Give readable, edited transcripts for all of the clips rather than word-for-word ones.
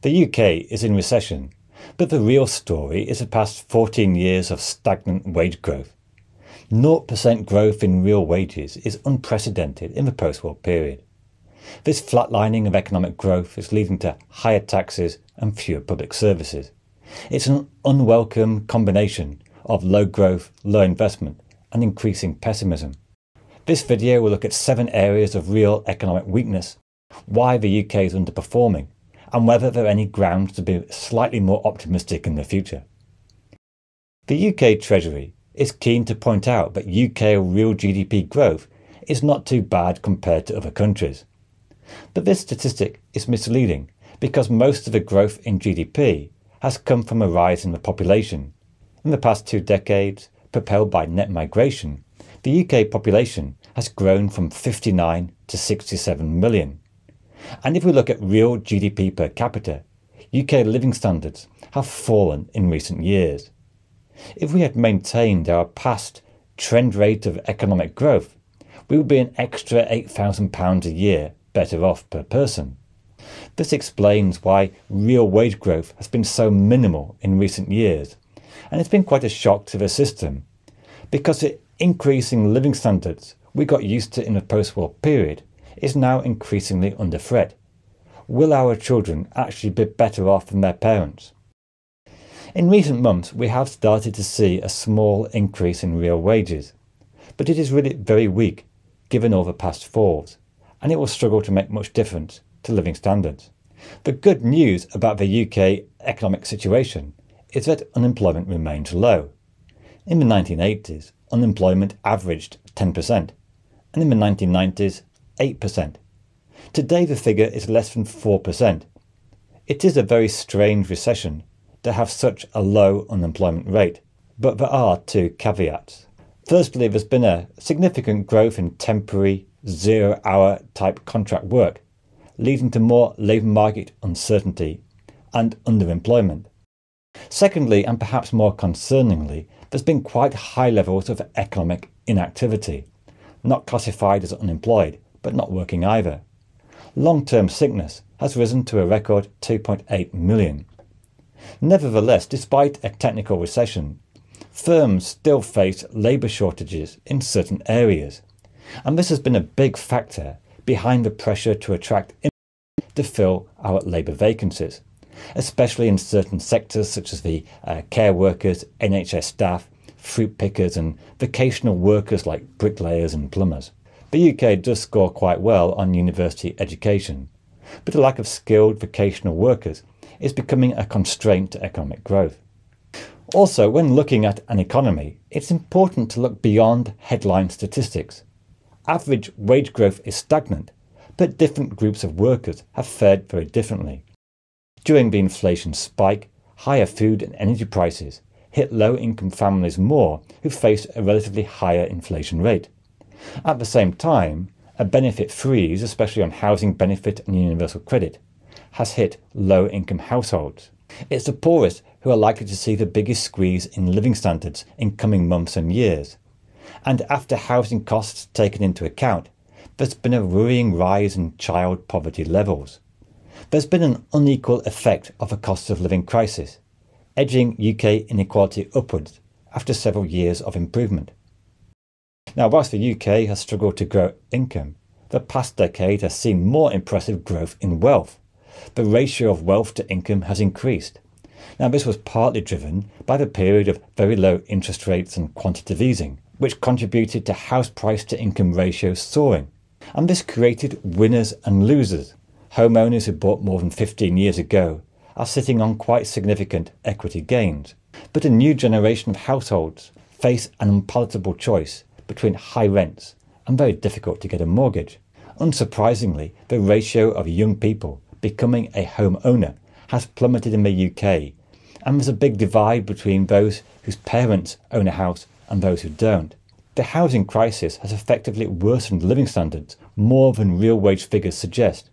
The UK is in recession, but the real story is the past 14 years of stagnant wage growth. 0% growth in real wages is unprecedented in the post-war period. This flatlining of economic growth is leading to higher taxes and fewer public services. It's an unwelcome combination of low growth, low investment and increasing pessimism. This video will look at 7 areas of real economic weakness, why the UK is underperforming, and whether there are any grounds to be slightly more optimistic in the future. The UK Treasury is keen to point out that UK real GDP growth is not too bad compared to other countries. But this statistic is misleading because most of the growth in GDP has come from a rise in the population. In the past 2 decades, propelled by net migration, the UK population has grown from 59 to 67 million. And if we look at real GDP per capita, UK living standards have fallen in recent years. If we had maintained our past trend rate of economic growth, we would be an extra £8,000 a year better off per person. This explains why real wage growth has been so minimal in recent years, and it's been quite a shock to the system, because the increasing living standards we got used to in the post-war period is now increasingly under threat. Will our children actually be better off than their parents? In recent months, we have started to see a small increase in real wages, but it is really very weak given all the past falls, and it will struggle to make much difference to living standards. The good news about the UK economic situation is that unemployment remains low. In the 1980s, unemployment averaged 10%, and in the 1990s, 8%. Today the figure is less than 4%. It is a very strange recession to have such a low unemployment rate, but there are 2 caveats. Firstly, there's been a significant growth in temporary, zero-hour type contract work, leading to more labour market uncertainty and underemployment. Secondly, and perhaps more concerningly, there's been quite high levels of economic inactivity, not classified as unemployed, but not working either. Long-term sickness has risen to a record 2.8 million. Nevertheless, despite a technical recession, firms still face labour shortages in certain areas, and this has been a big factor behind the pressure to attract to fill our labour vacancies, especially in certain sectors such as the care workers, NHS staff, fruit pickers and vocational workers like bricklayers and plumbers. The UK does score quite well on university education, but the lack of skilled vocational workers is becoming a constraint to economic growth. Also, when looking at an economy, it's important to look beyond headline statistics. Average wage growth is stagnant, but different groups of workers have fared very differently. During the inflation spike, higher food and energy prices hit low-income families more who face a relatively higher inflation rate. At the same time, a benefit freeze, especially on housing benefit and universal credit, has hit low-income households. It's the poorest who are likely to see the biggest squeeze in living standards in coming months and years. And after housing costs taken into account, there's been a worrying rise in child poverty levels. There's been an unequal effect of a cost of living crisis, edging UK inequality upwards after several years of improvement. Now, whilst the UK has struggled to grow income, the past decade has seen more impressive growth in wealth. The ratio of wealth to income has increased. Now, this was partly driven by the period of very low interest rates and quantitative easing, which contributed to house price to income ratios soaring. And this created winners and losers. Homeowners who bought more than 15 years ago are sitting on quite significant equity gains. But a new generation of households face an unpalatable choice between high rents and very difficult to get a mortgage. Unsurprisingly, the ratio of young people becoming a homeowner has plummeted in the UK, and there's a big divide between those whose parents own a house and those who don't. The housing crisis has effectively worsened living standards more than real wage figures suggest,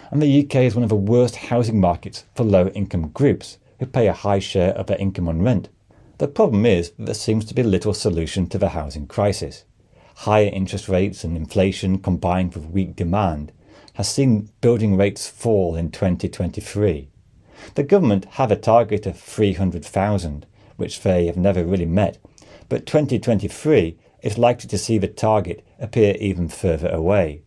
and the UK is one of the worst housing markets for low-income groups who pay a high share of their income on rent. The problem is that there seems to be little solution to the housing crisis. Higher interest rates and inflation combined with weak demand has seen building rates fall in 2023. The government have a target of 300,000, which they have never really met, but 2023 is likely to see the target appear even further away.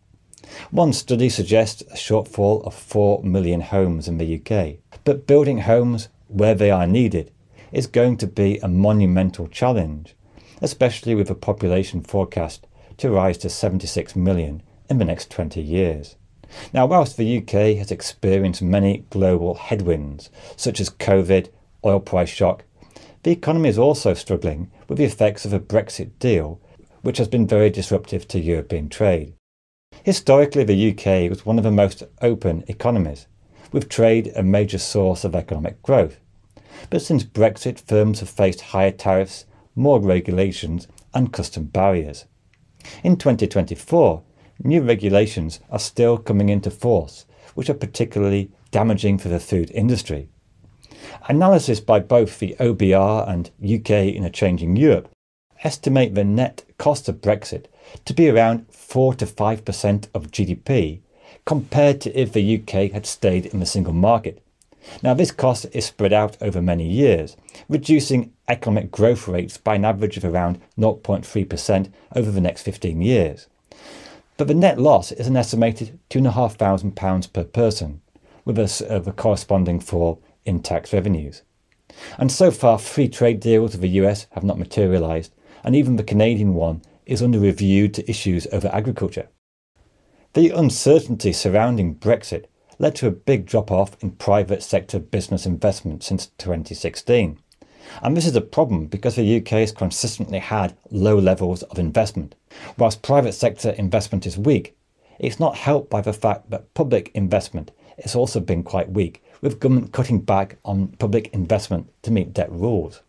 One study suggests a shortfall of 4 million homes in the UK, but building homes where they are needed is going to be a monumental challenge, especially with a population forecast to rise to 76 million in the next 20 years. Now, whilst the UK has experienced many global headwinds, such as COVID, oil price shock, the economy is also struggling with the effects of a Brexit deal, which has been very disruptive to European trade. Historically, the UK was one of the most open economies, with trade a major source of economic growth. But since Brexit, firms have faced higher tariffs, more regulations and custom barriers. In 2024, new regulations are still coming into force, which are particularly damaging for the food industry. Analysis by both the OBR and UK in a Changing Europe estimate the net cost of Brexit to be around 4 to 5% of GDP, compared to if the UK had stayed in the single market. Now, this cost is spread out over many years, reducing economic growth rates by an average of around 0.3% over the next 15 years. But the net loss is an estimated £2,500 per person, with a corresponding fall in tax revenues. And so far, free trade deals with the US have not materialised, and even the Canadian one is under review to issues over agriculture. The uncertainty surrounding Brexit led to a big drop-off in private sector business investment since 2016. And this is a problem because the UK has consistently had low levels of investment. Whilst private sector investment is weak, it's not helped by the fact that public investment has also been quite weak, with government cutting back on public investment to meet debt rules.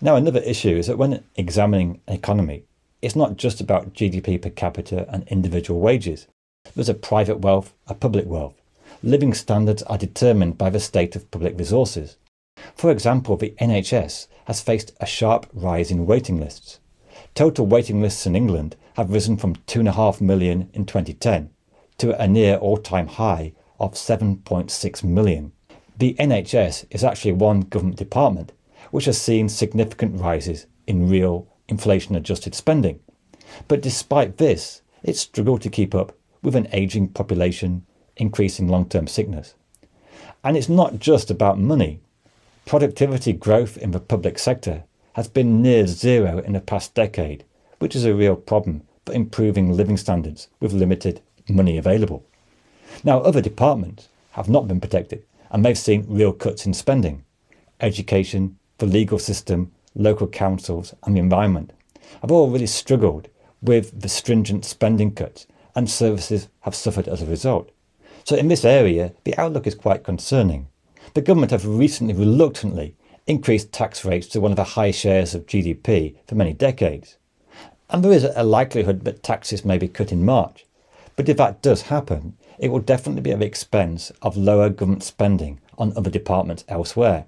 Now, another issue is that when examining an economy, it's not just about GDP per capita and individual wages. There's a private wealth, a public wealth. Living standards are determined by the state of public resources. For example, the NHS has faced a sharp rise in waiting lists. Total waiting lists in England have risen from 2.5 million in 2010 to a near all-time high of 7.6 million. The NHS is actually one government department which has seen significant rises in real inflation-adjusted spending. But despite this, it's struggled to keep up with an ageing population, increasing long-term sickness. And it's not just about money. Productivity growth in the public sector has been near zero in the past decade, which is a real problem for improving living standards with limited money available. Now, other departments have not been protected, and they've seen real cuts in spending. Education, the legal system, local councils and the environment have all really struggled with the stringent spending cuts, and services have suffered as a result. So in this area, the outlook is quite concerning. The government have recently reluctantly increased tax rates to one of the highest shares of GDP for many decades. And there is a likelihood that taxes may be cut in March. But if that does happen, it will definitely be at the expense of lower government spending on other departments elsewhere.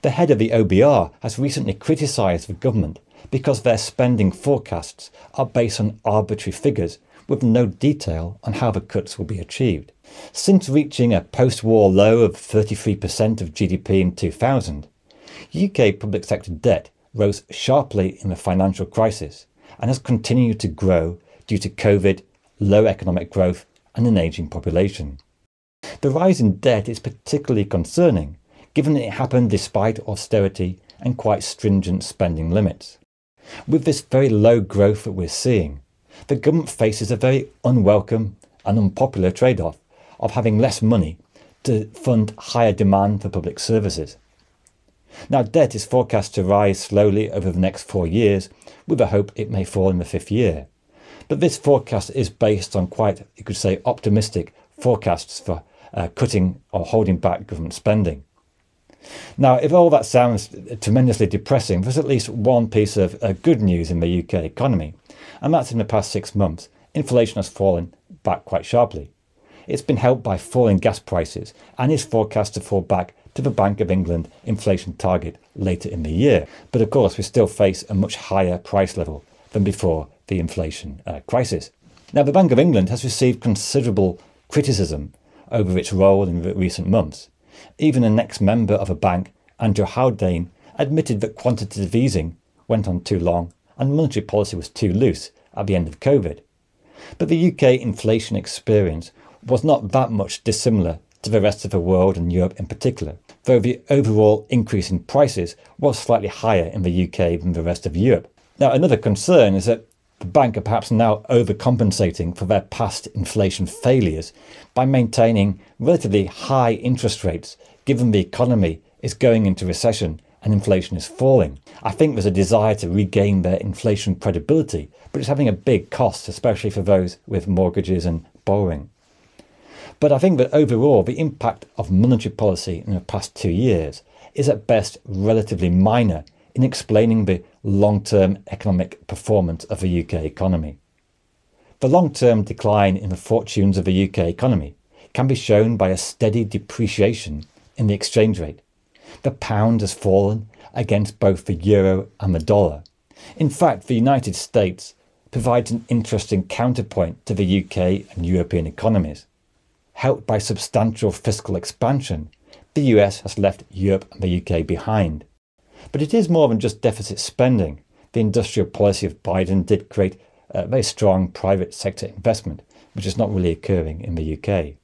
The head of the OBR has recently criticised the government because their spending forecasts are based on arbitrary figures with no detail on how the cuts will be achieved. Since reaching a post-war low of 33% of GDP in 2000, UK public sector debt rose sharply in the financial crisis and has continued to grow due to COVID, low economic growth and an ageing population. The rise in debt is particularly concerning, given that it happened despite austerity and quite stringent spending limits. With this very low growth that we're seeing, the government faces a very unwelcome and unpopular trade-off of having less money to fund higher demand for public services. Now, debt is forecast to rise slowly over the next 4 years, with the hope it may fall in the 5th year. But this forecast is based on quite, you could say, optimistic forecasts for cutting or holding back government spending. Now, if all that sounds tremendously depressing, there's at least one piece of good news in the UK economy, and that's in the past 6 months, inflation has fallen back quite sharply. It's been helped by falling gas prices and is forecast to fall back to the Bank of England inflation target later in the year. But of course, we still face a much higher price level than before the inflation crisis. Now, the Bank of England has received considerable criticism over its role in recent months. Even the next member of a bank, Andrew Haldane, admitted that quantitative easing went on too long and monetary policy was too loose at the end of COVID. But the UK inflation experience was not that much dissimilar to the rest of the world and Europe in particular, though the overall increase in prices was slightly higher in the UK than the rest of Europe. Now, another concern is that the bank are perhaps now overcompensating for their past inflation failures by maintaining relatively high interest rates, given the economy is going into recession and inflation is falling. I think there's a desire to regain their inflation credibility, but it's having a big cost, especially for those with mortgages and borrowing. But I think that overall, the impact of monetary policy in the past 2 years is at best relatively minor in explaining the long-term economic performance of the UK economy. The long-term decline in the fortunes of the UK economy can be shown by a steady depreciation in the exchange rate. The pound has fallen against both the euro and the dollar. In fact, the United States provides an interesting counterpoint to the UK and European economies. Helped by substantial fiscal expansion, the US has left Europe and the UK behind. But it is more than just deficit spending. The industrial policy of Biden did create a very strong private sector investment, which is not really occurring in the UK.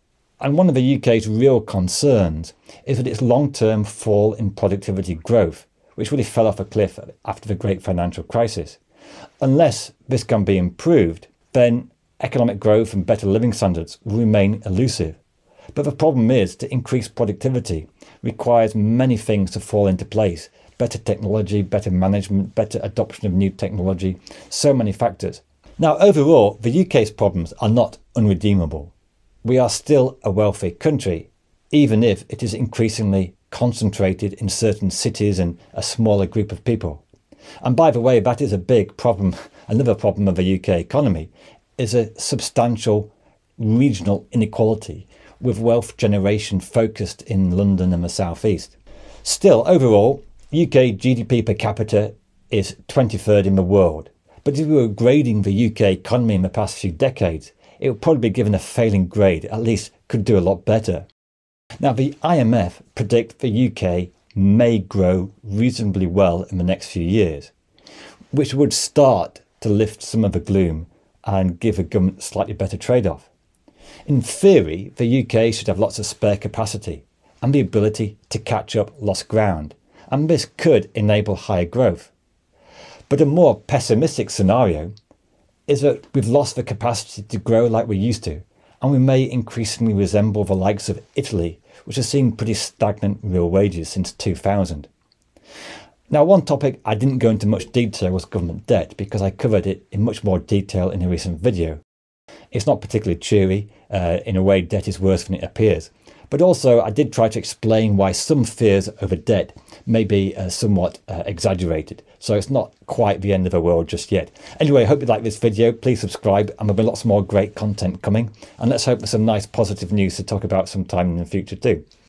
And one of the UK's real concerns is that its long-term fall in productivity growth, which really fell off a cliff after the great financial crisis. Unless this can be improved, then economic growth and better living standards will remain elusive. But the problem is, to increase productivity requires many things to fall into place. Better technology, better management, better adoption of new technology, so many factors. Now, overall, the UK's problems are not unredeemable. We are still a wealthy country, even if it is increasingly concentrated in certain cities and a smaller group of people. And by the way, that is a big problem. Another problem of the UK economy is a substantial regional inequality, with wealth generation focused in London and the South East. Still, overall, UK GDP per capita is 23rd in the world. But if we were grading the UK economy in the past few decades, it would probably be given a failing grade, at least could do a lot better. Now, the IMF predict the UK may grow reasonably well in the next few years, which would start to lift some of the gloom and give the government a slightly better trade-off. In theory, the UK should have lots of spare capacity and the ability to catch up lost ground, and this could enable higher growth. But a more pessimistic scenario is that we've lost the capacity to grow like we used to, and we may increasingly resemble the likes of Italy, which has seen pretty stagnant real wages since 2000. Now, one topic I didn't go into much detail was government debt, because I covered it in much more detail in a recent video. It's not particularly cheery. In a way, debt is worse than it appears. But also, I did try to explain why some fears over debt may be somewhat exaggerated. So it's not quite the end of the world just yet. Anyway, I hope you like this video. Please subscribe, and there'll be lots more great content coming. And let's hope there's some nice positive news to talk about sometime in the future too.